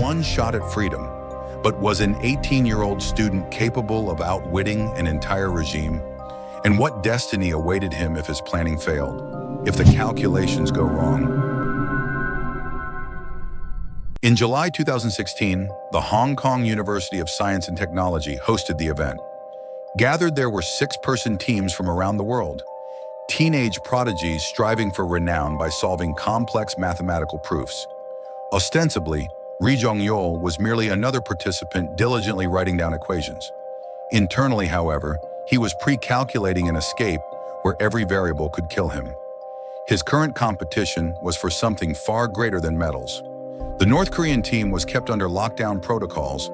one shot at freedom, but was an 18-year-old student capable of outwitting an entire regime? And what destiny awaited him if his planning failed, if the calculations go wrong? In July 2016, the Hong Kong University of Science and Technology hosted the event. Gathered there were 6-person teams from around the world, teenage prodigies striving for renown by solving complex mathematical proofs. Ostensibly, Ri Zhongyol was merely another participant diligently writing down equations. Internally, however, he was pre-calculating an escape where every variable could kill him. His current competition was for something far greater than medals. The North Korean team was kept under lockdown protocols.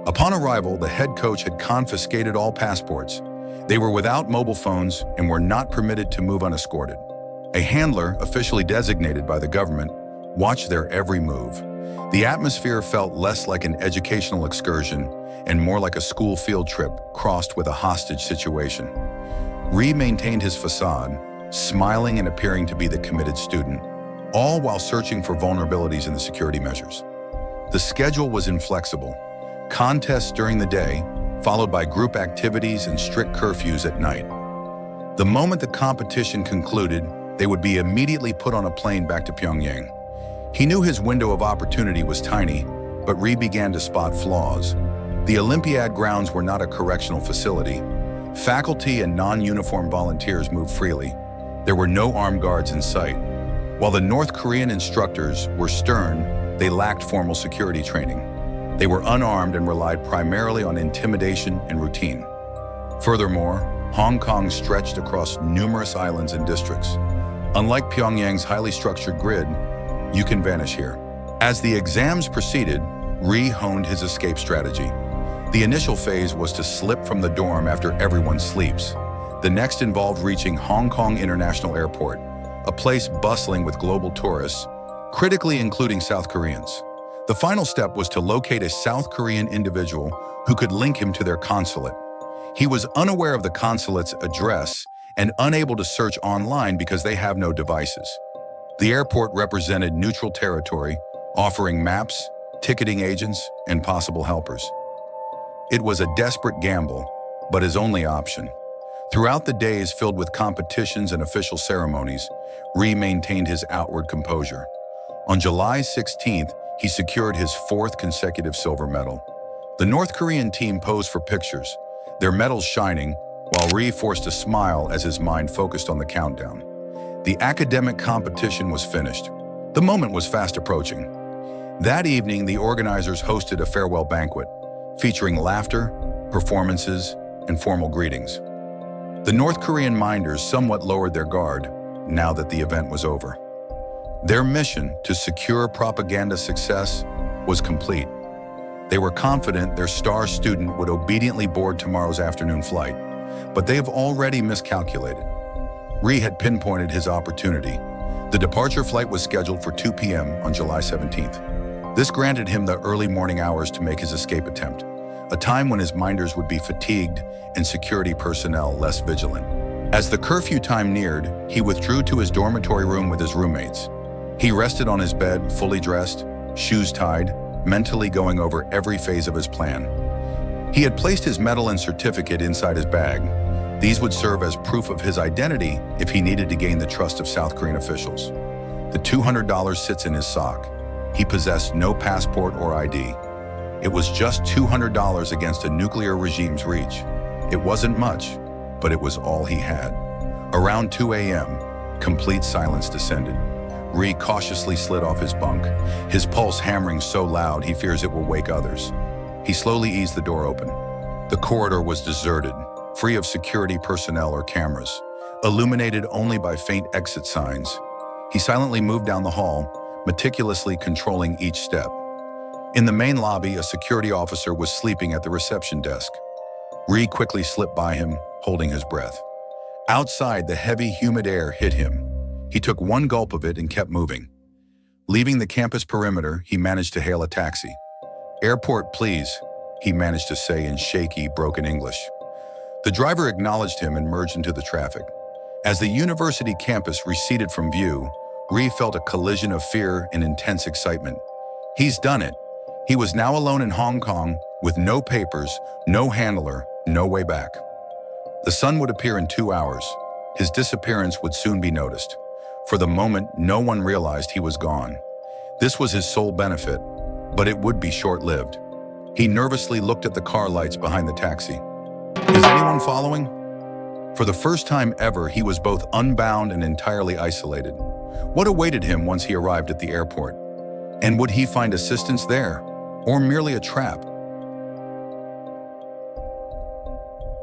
Upon arrival, the head coach had confiscated all passports. They were without mobile phones and were not permitted to move unescorted. A handler, officially designated by the government, watched their every move. The atmosphere felt less like an educational excursion and more like a school field trip crossed with a hostage situation. Ri maintained his facade, smiling and appearing to be the committed student, all while searching for vulnerabilities in the security measures. The schedule was inflexible. Contests during the day, followed by group activities and strict curfews at night. The moment the competition concluded, they would be immediately put on a plane back to Pyongyang. He knew his window of opportunity was tiny, but Ri began to spot flaws. The Olympiad grounds were not a correctional facility. Faculty and non-uniform volunteers moved freely. There were no armed guards in sight. While the North Korean instructors were stern, they lacked formal security training. They were unarmed and relied primarily on intimidation and routine. Furthermore, Hong Kong stretched across numerous islands and districts. Unlike Pyongyang's highly structured grid, you can vanish here. As the exams proceeded, Ri honed his escape strategy. The initial phase was to slip from the dorm after everyone sleeps. The next involved reaching Hong Kong International Airport, a place bustling with global tourists, critically including South Koreans. The final step was to locate a South Korean individual who could link him to their consulate. He was unaware of the consulate's address and unable to search online because they have no devices. The airport represented neutral territory, offering maps, ticketing agents, and possible helpers. It was a desperate gamble, but his only option. Throughout the days filled with competitions and official ceremonies, Ri maintained his outward composure. On July 16th, he secured his 4th consecutive silver medal. The North Korean team posed for pictures, their medals shining, while Ri forced a smile as his mind focused on the countdown. The academic competition was finished. The moment was fast approaching. That evening, the organizers hosted a farewell banquet, featuring laughter, performances, and formal greetings. The North Korean minders somewhat lowered their guard now that the event was over. Their mission to secure propaganda success was complete. They were confident their star student would obediently board tomorrow's afternoon flight, but they have already miscalculated. Ri had pinpointed his opportunity. The departure flight was scheduled for 2 p.m. on July 17th. This granted him the early morning hours to make his escape attempt, a time when his minders would be fatigued and security personnel less vigilant. As the curfew time neared, he withdrew to his dormitory room with his roommates. He rested on his bed, fully dressed, shoes tied, mentally going over every phase of his plan. He had placed his medal and certificate inside his bag. These would serve as proof of his identity if he needed to gain the trust of South Korean officials. The $200 sits in his sock. He possessed no passport or ID. It was just $200 against a nuclear regime's reach. It wasn't much, but it was all he had. Around 2 a.m., complete silence descended. Ri cautiously slid off his bunk, his pulse hammering so loud he fears it will wake others. He slowly eased the door open. The corridor was deserted, free of security personnel or cameras, illuminated only by faint exit signs. He silently moved down the hall, meticulously controlling each step. In the main lobby, a security officer was sleeping at the reception desk. Ri quickly slipped by him, holding his breath. Outside, the heavy, humid air hit him. He took one gulp of it and kept moving. Leaving the campus perimeter, he managed to hail a taxi. "Airport, please," he managed to say in shaky, broken English. The driver acknowledged him and merged into the traffic. As the university campus receded from view, Ri felt a collision of fear and intense excitement. He's done it. He was now alone in Hong Kong with no papers, no handler, no way back. The sun would appear in 2 hours. His disappearance would soon be noticed. For the moment, no one realized he was gone. This was his sole benefit, but it would be short-lived. He nervously looked at the car lights behind the taxi. Is anyone following? For the first time ever, he was both unbound and entirely isolated. What awaited him once he arrived at the airport? And would he find assistance there, or merely a trap?